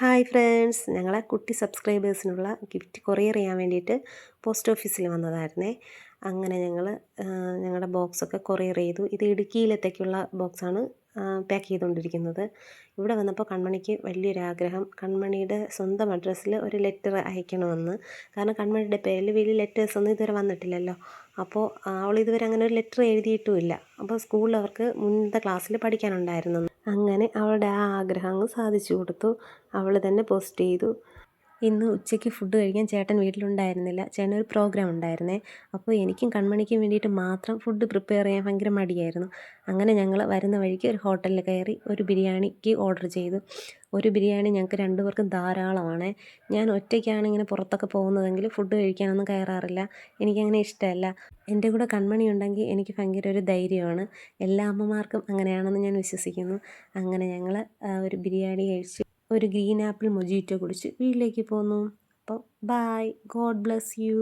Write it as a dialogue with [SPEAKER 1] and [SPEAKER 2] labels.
[SPEAKER 1] Hi friends, ഞങ്ങളെ കുട്ടി സബ്സ്ക്രൈബേഴ്സിനുള്ള gift courier ചെയ്യാൻ വേണ്ടിയിട്ട് പോസ്റ്റ് ഓഫീസിൽ വന്നതായിരുന്നേ. അങ്ങനെ ഞങ്ങൾ ഞങ്ങളുടെ ബോക്സൊക്കെ കൊറിയർ ചെയ്തു. ഇത് ഇടുക്കിയിലത്തേക്കുള്ള ബോക്സാണ് പാക്ക് ചെയ്തുകൊണ്ടിരിക്കുന്നത്. ഇവിടെ വന്നപ്പോൾ കൺമണിക്ക് വലിയൊരാഗ്രഹം, കൺമണിയുടെ സ്വന്തം അഡ്രസ്സിൽ ഒരു ലെറ്റർ അയക്കണമെന്ന്. കാരണം കൺമണിയുടെ പേരിൽ വലിയ ലെറ്റേഴ്സൊന്നും ഇതുവരെ വന്നിട്ടില്ലല്ലോ. അപ്പോൾ അവൾ ഇതുവരെ അങ്ങനെ ഒരു ലെറ്റർ എഴുതിയിട്ടുമില്ല. അപ്പോൾ സ്കൂളിൽ അവർക്ക് മുന്നത്തെ ക്ലാസ്സിൽ പഠിക്കാനുണ്ടായിരുന്നു. അങ്ങനെ അവളുടെ ആ ആഗ്രഹം അങ്ങ് സാധിച്ചു കൊടുത്തു. അവൾ തന്നെ പോസ്റ്റ് ചെയ്തു. ഇന്ന് ഉച്ചയ്ക്ക് ഫുഡ് കഴിക്കാൻ ചേട്ടൻ വീട്ടിലുണ്ടായിരുന്നില്ല. ചേട്ടനൊരു പ്രോഗ്രാം ഉണ്ടായിരുന്നേ. അപ്പോൾ എനിക്കും കൺമണിക്കും വേണ്ടിയിട്ട് മാത്രം ഫുഡ് പ്രിപ്പയർ ചെയ്യാൻ ഭയങ്കര മടിയായിരുന്നു. അങ്ങനെ ഞങ്ങൾ വരുന്ന വഴിക്ക് ഒരു ഹോട്ടലിൽ കയറി ഒരു ബിരിയാണിക്ക് ഓർഡർ ചെയ്തു. ഒരു ബിരിയാണി ഞങ്ങൾക്ക് രണ്ടുപേർക്കും ധാരാളമാണേ. ഞാൻ ഒറ്റയ്ക്കാണ് ഇങ്ങനെ പുറത്തൊക്കെ പോകുന്നതെങ്കിൽ ഫുഡ് കഴിക്കാനൊന്നും കയറാറില്ല. എനിക്കങ്ങനെ ഇഷ്ടമല്ല. എൻ്റെ കൂടെ കൺമണി ഉണ്ടെങ്കിൽ എനിക്ക് ഭയങ്കര ഒരു ധൈര്യമാണ്. എല്ലാ അമ്മമാർക്കും അങ്ങനെയാണെന്ന് ഞാൻ വിശ്വസിക്കുന്നു. അങ്ങനെ ഞങ്ങൾ ഒരു ബിരിയാണി കഴിച്ചു, ഒരു ഗ്രീൻ ആപ്പിൾ മൊജീറ്റോ കുടിച്ച് വീട്ടിലേക്ക് പോന്നു. അപ്പോൾ ബൈ, ഗോഡ് ബ്ലെസ് യു.